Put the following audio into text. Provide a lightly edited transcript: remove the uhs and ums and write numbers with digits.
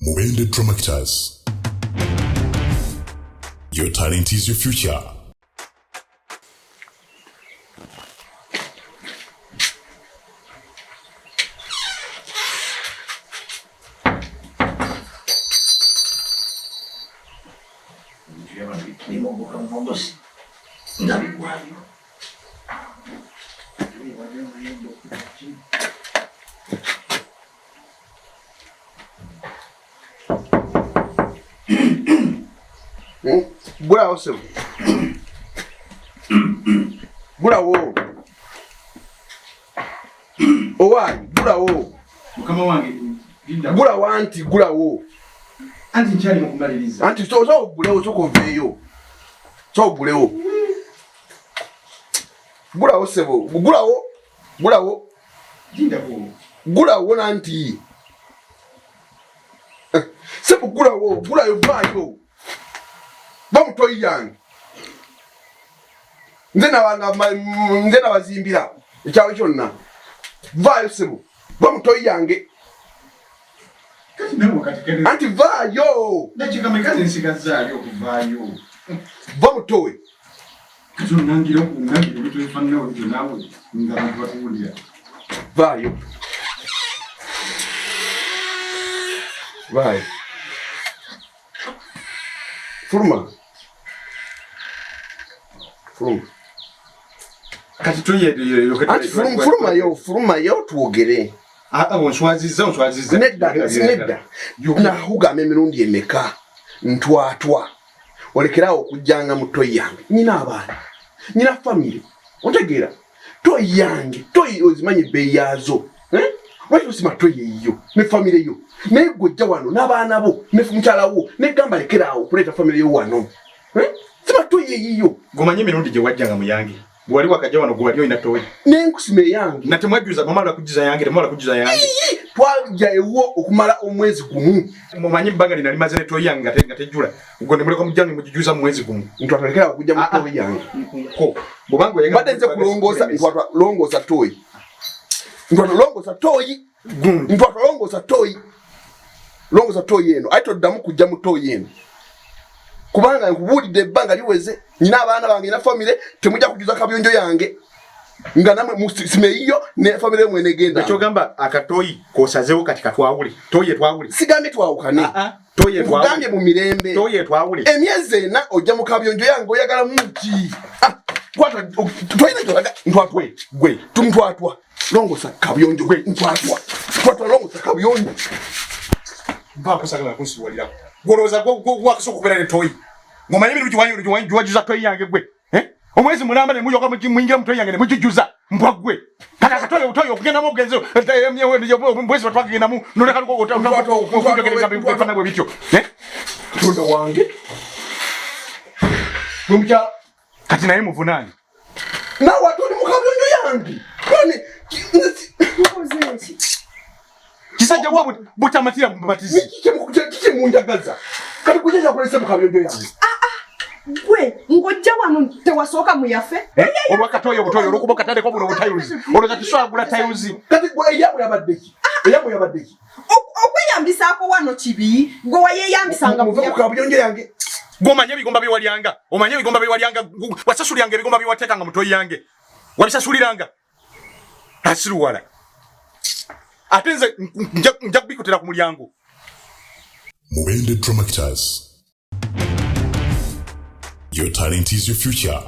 Mubende Drum Actors. Your talent is your future. Bura ose. Bura wo. Owai, bura wo. Mukama wange dinda. Bura wanti gura wo. Anti nchali mukumaliriza. Anti so bulewo sokoveyo. So bulewo. Bura ose bo. Gura wo. Bura wo. Dinda ko. Gura wo nanti. Sepo gura wo, gura yo bayo. Bamutoyi yange. Nzena bazimbira. Ekyawe kyonna. Vayo sebo. Bamutoyi yange. Kati nemo katikere. Anti vayo. Ndachika mekazi nsigazaali okuvayo. Bamutowe. Kati nangiro bitu efanana olugyo nawe nga bantu batuwulira. Vayo. Vayo. Furuma. Kati tuyeyo yokati. Anti furuma yo tuogere. Onswaziza. Nedda. Na hugame emirundi emeka. Ntwatwa. Olekerawo okujjanga mutoyi yange. Nyina abaana. Nyina family. Otegeera. Toyi yange. Toyi ozimanyi bei yazo. Why sima toyi yo? Ne family yo. Ne gojja wano n'abaana bo. Ne mukyala wo. Ne gamba lekerawo kuleta family yo wano. Sima toyi yo. Gomanye emirundi gye wajjanga mu yange. Wali wakajja wano gwali oyina toyi. N'enkusime yange. Na temwajjuza mamala kujiza yange, temwala kujiza yange. Twajja ewo okumala omwezi gumu. Mumanyi bbanga lina limaze ne toyi yange nga tejjula. Ubwo ne muleka mujjani mujijuza mu mwezi gumu. Ntwatolekera okujja mu toyi yange. Ko. Bobanga yenga. Badde nze kulongoosa ntwatolongosa toyi. Ntwatolongosa toyi. Ntwatolongosa toyi. Longosa toyi eno. Aitoddamu kujja mu toyi eno. Kubanga nkubulidde ebbanga liweze. Nyina abaana bange na family temujja kujuza kabiyonjo yange. Nga namwe musimeyo ne family mwe negenda. Kyogamba akatoyi kosazewo kati katwawuli. Toyi etwawuli. Sigambe twawukane. Toyi etwawuli. Gambye mu mirembe. Toyi etwawuli. Emyezi ena ojja mu kabiyonjo yange oyagala muki. Twatwa toyina kyolaga ntwatwe gwe tumtwatwa. Longosa kabiyonjo gwe ntwatwa. Twatwa longosa kabiyonjo. Bako sagala kunsiwalira. Goroza gwo kubera ne toyi. Ngomanyi bintu jiwajuza toyi yange gwe. Omwezi mulamba ne muyoka mwingira mu toyi yange ne mujijuza mpagwe. Kaka toyi okugenda mu genzo. Mwezi batwagenda mu noleka ko okugenda bifana bwe bityo. Tunda wange. Mumcha kati naye muvunani. Na watu ni mukabiyonjo yange. Kwani Ozenchi. Kisajja wa butamatira mbatizi. Kike munjagaza. Kati kujeja kulese mukabiyonjo yange. Gwe ngojja wano tewasoka muyafe. Olwakatoyo butoyo olukuboka tande ko buno butayuzi. Olwakati swagula tayuzi. Kati gwe eyabo yabaddeki. Eyabo yabaddeki. Okweyambisako wano kibi. Gwe wayeyambisanga mukabiyonjo yange. Gomanya bigomba biwalyanga. Omanya bigomba biwalyanga. Wasasulyange bigomba biwatekanga mutoyi yange. Wabisasuliranga. Asiruwala. Atenze nja kubikotera ku mulyango. Mubende Drum Actors. Your talent is your future.